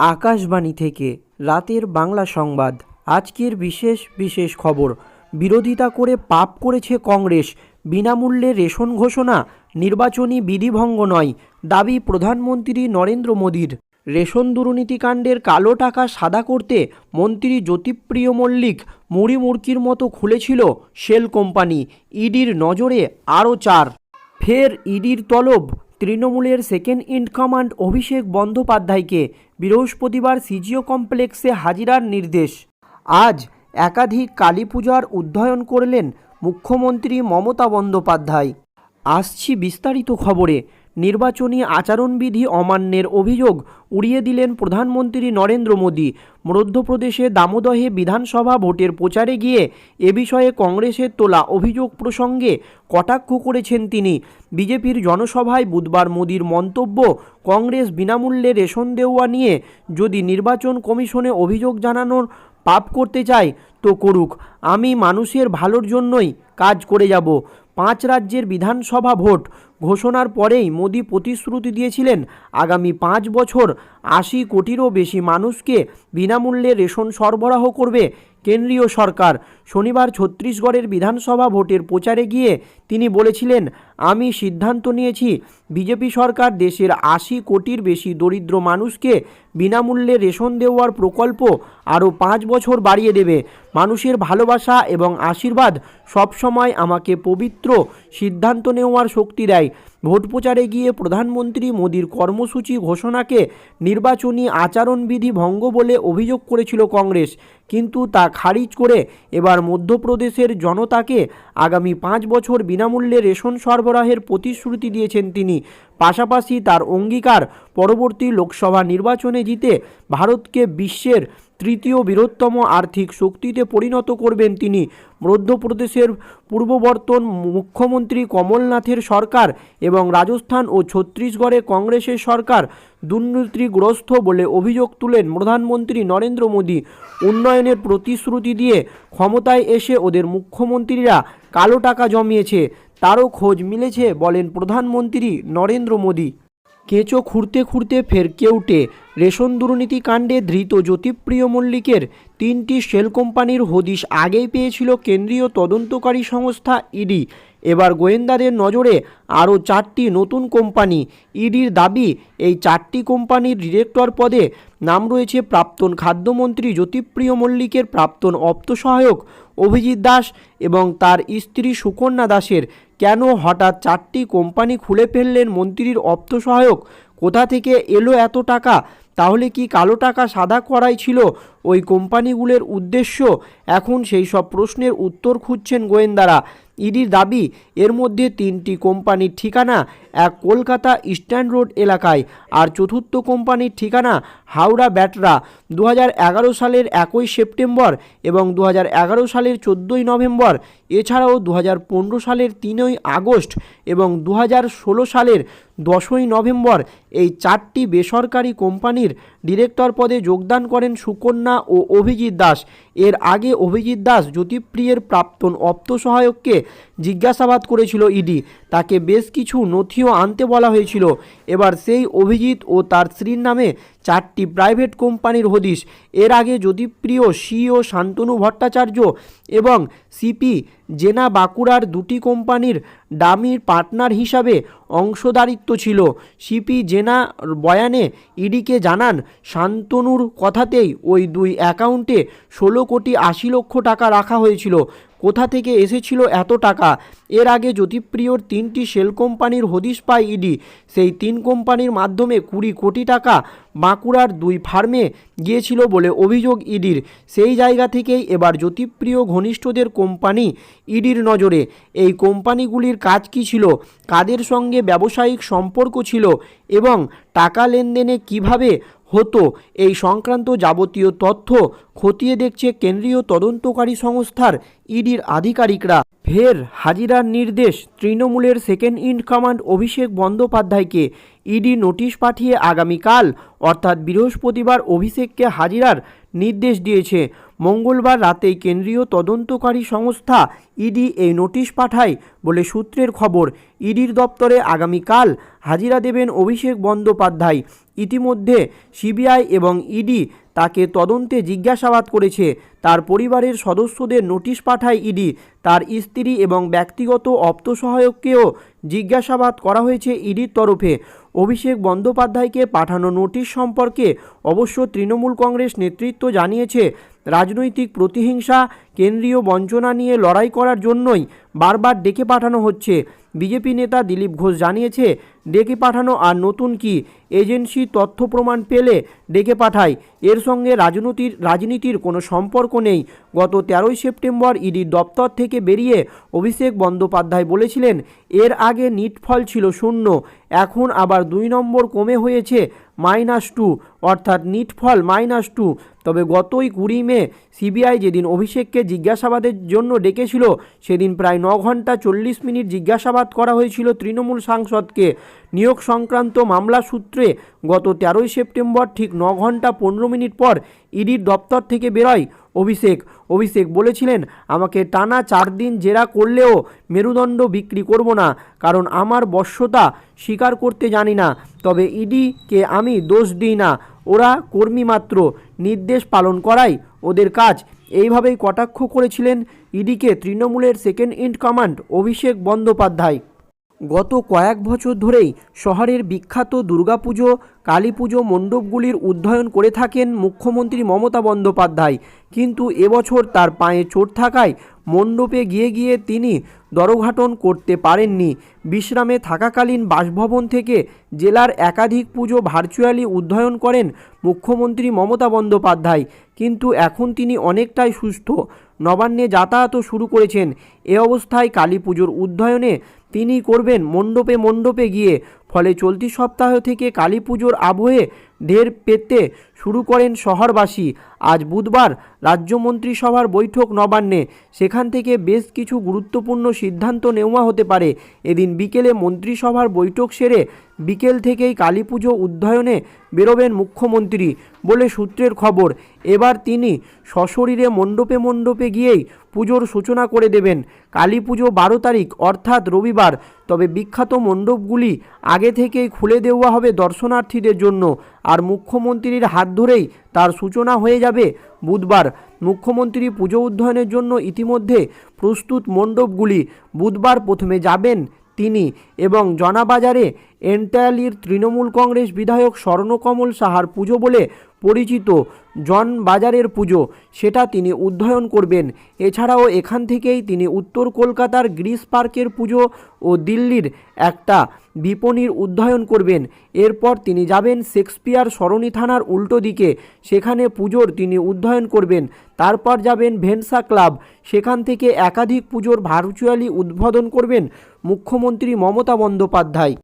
আকাশবাণী থেকে রাতের বাংলা সংবাদ। আজকের বিশেষ খবর। বিরোধিতা করে পাপ করেছে কংগ্রেস। বিনামূল্যে রেশন ঘোষণা নির্বাচনী বিধিভঙ্গ নয়, দাবি প্রধানমন্ত্রী নরেন্দ্র মোদীর। রেশন দুর্নীতিকাণ্ডের কালো টাকা সাদা করতে মন্ত্রী জ্যোতিপ্রিয় মল্লিক মুড়ি মুড়কির মতো খুলেছিল শেল কোম্পানি। ইডির নজরে আরও 4। ফের ইডির তলব তৃণমূলের সেকেন্ড ইন কমান্ড অভিষেক বন্দ্যোপাধ্যায়কে। বৃহস্পতিবার সিজিও কমপ্লেক্সে হাজিরার নির্দেশ। আজ একাধিক কালী পূজার উদ্বোধন করলেন মুখ্যমন্ত্রী মমতা বন্দ্যোপাধ্যায়। আসছি বিস্তারিত খবরে। নির্বাচনী আচরণবিধি অমান্যের অভিযোগ উড়িয়ে দিলেন প্রধানমন্ত্রী নরেন্দ্র মোদী। মধ্যপ্রদেশে দামোদহে বিধানসভা ভোটের প্রচারে গিয়ে এ বিষয়ে কংগ্রেসের তোলা অভিযোগ প্রসঙ্গে কটাক্ষ করেছেন তিনি। বিজেপির জনসভায় বুধবার মোদীর মন্তব্য, কংগ্রেস বিনামূল্যে রেশন দেওয়া নিয়ে যদি নির্বাচন কমিশনে অভিযোগ জানানোর পাপ করতে চায় তো করুক, আমি মানুষের ভালোর জন্যই কাজ করে যাব। 5 রাজ্যের বিধানসভা ভোট ঘোষণার পরেই মোদী প্রতিশ্রুতি দিয়েছিলেন আগামী 5 বছর 80 কোটিরও বেশি মানুষকে বিনামূল্যে রেশন সরবরাহ করবে কেন্দ্রীয় সরকার। শনিবার ছত্তিশগড়ের বিধানসভা ভোটের প্রচারে গিয়ে তিনি বলেছিলেন, আমি সিদ্ধান্ত নিয়েছি বিজেপি সরকার দেশের 80 কোটির বেশি দরিদ্র মানুষকে বিনামূল্যে রেশন দেওয়ার প্রকল্প আরও 5 বছর বাড়িয়ে দেবে। মানুষের ভালোবাসা এবং আশীর্বাদ সবসময় আমাকে পবিত্র সিদ্ধান্ত নেওয়ার শক্তি দেয়। ভোট প্রচারে গিয়ে প্রধানমন্ত্রী মোদীর কর্মসূচি ঘোষণাকে নির্বাচনী আচরণবিধি ভঙ্গ বলে অভিযোগ করেছিল কংগ্রেস, কিন্তু তা খারিজ করে এবার মধ্যপ্রদেশের জনতাকে আগামী 5 বছর বিনামূল্যে রেশন সরবরাহের প্রতিশ্রুতি দিয়েছেন তিনি। পাশাপাশি তার অঙ্গীকার, পরবর্তী লোকসভা নির্বাচনে জিতে ভারতকে বিশ্বের 3য় বৃহত্তম আর্থিক শক্তিতে পরিণত করবেন তিনি। মধ্যপ্রদেশের পূর্ববর্তমান মুখ্যমন্ত্রী কমলনাথের সরকার এবং রাজস্থান ও ছত্তিশগড়ে কংগ্রেসের সরকার দুর্নীতিগ্রস্ত বলে অভিযোগ তুলেন প্রধানমন্ত্রী নরেন্দ্র মোদী। উন্নয়নের প্রতিশ্রুতি দিয়ে ক্ষমতায় এসে ওদের মুখ্যমন্ত্রীরা কালো টাকা জমিয়েছে, তারও খোঁজ মিলেছে বলেন প্রধানমন্ত্রী নরেন্দ্র মোদী। কেঁচো খুঁড়তে খুঁড়তে ফের কেউটে। রেশন দুর্নীতি কাণ্ডে ধৃত জ্যোতিপ্রিয় মল্লিকের 3টি শেল কোম্পানির হদিশ আগেই পেয়েছিল কেন্দ্রীয় তদন্তকারী সংস্থা ইডি। এবার গোয়েন্দাদের নজরে আরও 4টি নতুন কোম্পানি। ইডির দাবি, এই 4টি কোম্পানির ডিরেক্টর পদে নাম রয়েছে প্রাক্তন খাদ্যমন্ত্রী জ্যোতিপ্রিয় মল্লিকের প্রাক্তন অর্থসহায়ক অভিজিৎ দাস এবং তার স্ত্রী সুকন্যা দাসের। কেন হঠাৎ 4টি কোম্পানি খুলে ফেললেন মন্ত্রীর অর্থসহায়ক? কোথা থেকে এলো এত টাকা? তাহলে কি কালো টাকা সাদা করাই ছিল ওই কোম্পানিগুলোর উদ্দেশ্য? এখন সেই সব প্রশ্নের উত্তর খুঁজছেন গোয়েন্দারা। ইডির দাবি, এর মধ্যে 3টি কোম্পানির ঠিকানা এক কলকাতা ইস্টার্ন রোড এলাকায়, আর চতুর্থ কোম্পানির ঠিকানা হাওড়া ব্যাটরা। 2011 সালের 1 সেপ্টেম্বর এবং 2011 সালের 14 নভেম্বর, এছাড়াও 2015 সালের 3 আগস্ট এবং 2016 সালের 10 নভেম্বর এই 4টি বেসরকারি কোম্পানির ডিরেক্টর পদে যোগদান করেন সুকন্যা ও অভিজিৎ দাস। এর আগে অভিজিৎ দাস জ্যোতিপ্রিয়ের প্রাক্তন অর্থসহায়ককে জিজ্ঞাসাবাদ করেছিল ইডি। তাকে বেশ কিছু নথিও আনতে বলা হয়েছিল। এবার সেই অভিজিৎ ও তার স্ত্রীর নামে 4টি প্রাইভেট কোম্পানির হদিশ। এর আগে জ্যোতিপ্রিয় সিইও শান্তনু ভট্টাচার্য এবং সিপি জেনা বাঁকুড়ার 2টি কোম্পানির ডামি পার্টনার হিসাবে অংশদারিত্ব ছিল। সিপি জেনা বয়ানে ইডিকে জানান, শান্তনুর কথাতেই ওই 2 অ্যাকাউন্টে 16 কোটি 80 লক্ষ টাকা রাখা হয়েছিল। কোথা থেকে এসেছিল এত টাকা? এর আগে জ্যোতিপ্রিয়র 3টি শেল কোম্পানির হদিশ পায় ইডি। সেই 3 কোম্পানির মাধ্যমে 20 কোটি টাকা বাঁকুড়ার 2 ফার্মে গিয়েছিল বলে অভিযোগ ইডির। সেই জায়গা থেকেই এবার জ্যোতিপ্রিয় ঘনিষ্ঠদের কোম্পানি ইডির নজরে। এই কোম্পানিগুলির কাজ কী ছিল, কাদের সঙ্গে ব্যবসায়িক সম্পর্ক ছিল এবং টাকা লেনদেনে কিভাবে হতো, এই সংক্রান্ত যাবতীয় তথ্য খতিয়ে দেখছে কেন্দ্রীয় তদন্তকারী সংস্থার ইডির আধিকারিকরা। ফের হাজিরার নির্দেশ তৃণমূলের সেকেন্ড ইন কমান্ড অভিষেক বন্দ্যোপাধ্যায়কে। ইডি নোটিশ পাঠিয়ে আগামীকাল অর্থাৎ বৃহস্পতিবার অভিষেককে হাজিরার নির্দেশ দিয়েছে। মঙ্গলবার রাতেই কেন্দ্রীয় তদন্তকারী সংস্থা ইডি এই নোটিশ পাঠায় বলে সূত্রের খবর। ইডির দপ্তরে আগামীকাল হাজিরা দেবেন অভিষেক বন্দ্যোপাধ্যায়। ইতিমধ্যে সিবিআই এবং ইডি তাকে তদন্তে জিজ্ঞাসাবাদ করেছে। তার পরিবারের সদস্যদের নোটিশ পাঠায় ইডি। তার স্ত্রী এবং ব্যক্তিগত অপ্তসহায়ককেও জিজ্ঞাসাবাদ করা হয়েছে ইডির তরফে। অভিষেক বন্দ্যোপাধ্যায়কে পাঠানো নোটিশ সম্পর্কে অবশ্য তৃণমূল কংগ্রেস নেতৃত্ব জানিয়েছে, রাজনৈতিক প্রতিহিংসা, কেন্দ্রীয় বঞ্চনা নিয়ে লড়াই করার জন্যই বারবার ডেকে পাঠানো হচ্ছে। বিজেপি নেতা দিলীপ ঘোষ জানিয়েছে, ডেকে পাঠানো আর নতুন কি, এজেন্সি তথ্য প্রমাণ পেলে ডেকে পাঠায়, এর সঙ্গে রাজনীতির কোনো সম্পর্ক নেই। গত 13ই সেপ্টেম্বর ইডির দপ্তর থেকে বেরিয়ে অভিষেক বন্দ্যোপাধ্যায় বলেছিলেন, এর আগে নিট ফল ছিল 0, এখন আবার 2 নম্বর কমে হয়েছে -2, অর্থাৎ নিট ফল -2। তবে গতই 20 মে সিবিআই যেদিন অভিষেককে জিজ্ঞাসাবাদের জন্য ডেকেছিল, সেদিন প্রায় 9 ঘন্টা 40 মিনিট জিজ্ঞাসাবাদ করা হয়েছিল তৃণমূল সাংসদকে। নিয়োগ সংক্রান্ত মামলা সূত্রে গত 13ই সেপ্টেম্বর ঠিক 9 ঘন্টা 15 মিনিট পর ইডির দপ্তর থেকে বেরোয় অভিষেক বলেছিলেন, আমাকে টানা 4 দিন জেরা করলেও মেরুদণ্ড বিক্রি করব না, কারণ আমার বশ্যতা স্বীকার করতে জানি না। তবে ইডিকে আমি দোষ দিই না, ওরা কর্মী মাত্র, নির্দেশ পালন করাই ওদের কাজ। এইভাবেই কটাক্ষ করেছিলেন ইডিকে তৃণমূলের second in command Abhishek Bandyopadhyay. গত কয়েক বছর ধরেই শহরের বিখ্যাত দুর্গাপুজো, কালী পুজো মণ্ডপগুলির উদ্বোধন করে থাকেন মুখ্যমন্ত্রী মমতা বন্দ্যোপাধ্যায়, কিন্তু এবছর তার পায়ে চোট থাকায় মণ্ডপে গিয়ে তিনি দরঘাটন করতে পারেননি। বিশ্রামে থাকাকালীন বাসভবন থেকে জেলার একাধিক পুজো ভার্চুয়ালি উদ্বোধন করেন মুখ্যমন্ত্রী মমতা বন্দ্যোপাধ্যায়, কিন্তু এখন তিনি অনেকটাই সুস্থ, নবান্নে যাতায়াতও শুরু করেছেন। এ অবস্থায় কালী পুজোর উদ্বোধনে তিনি করবেন মণ্ডপে গিয়ে। ফলে চলতি সপ্তাহ থেকে কালী পুজোর আবহে ঢের পেতে শুরু করেন শহরবাসী। আজ বুধবার রাজ্য মন্ত্রিসভার বৈঠক নবান্নে, সেখান থেকে বেশ কিছু গুরুত্বপূর্ণ সিদ্ধান্ত নেওয়া হতে পারে। এদিন বিকেলে মন্ত্রিসভার বৈঠক সেরে বিকেল থেকেই কালী পুজো উদ্বোধনে বেরোবেন মুখ্যমন্ত্রী বলে সূত্রের খবর। এবার তিনি সশরীরে মণ্ডপে গিয়েই পুজোর সূচনা করে দেবেন। কালী পুজো 12 তারিখ অর্থাৎ রবিবার, তবে বিখ্যাত মণ্ডপগুলি আগে থেকেই খুলে দেওয়া হবে দর্শনার্থীদের জন্য, আর মুখ্যমন্ত্রীর হাত ধরেই তার সূচনা হয়ে যাবে বুধবার। মুখ্যমন্ত্রী পুজো উদ্বোধনের জন্য ইতিমধ্যে প্রস্তুত মণ্ডপগুলি। বুধবার প্রথমে যাবেন তিনি এবং জনাবাজারে এন্টায়ালির তৃণমূল কংগ্রেস বিধায়ক স্বর্ণকমল সাহার পুজো বলে পরিচিত জনবাজারের পুজো, সেটা তিনি উদ্বোধন করবেন। এছাড়াও এখান থেকেই তিনি উত্তর কলকাতার গ্রিস পার্কের পুজো ও দিল্লির একটা বিপণীর উদ্বোধন করবেন। এরপর তিনি যাবেন শেক্সপিয়ার সরণি থানার উল্টো দিকে, সেখানে পুজোর তিনি উদ্বোধন করবেন। তারপর যাবেন ভেনসা ক্লাব, সেখান থেকে একাধিক পুজোর ভার্চুয়ালি উদ্বোধন করবেন মুখ্যমন্ত্রী মমতা বন্দ্যোপাধ্যায়।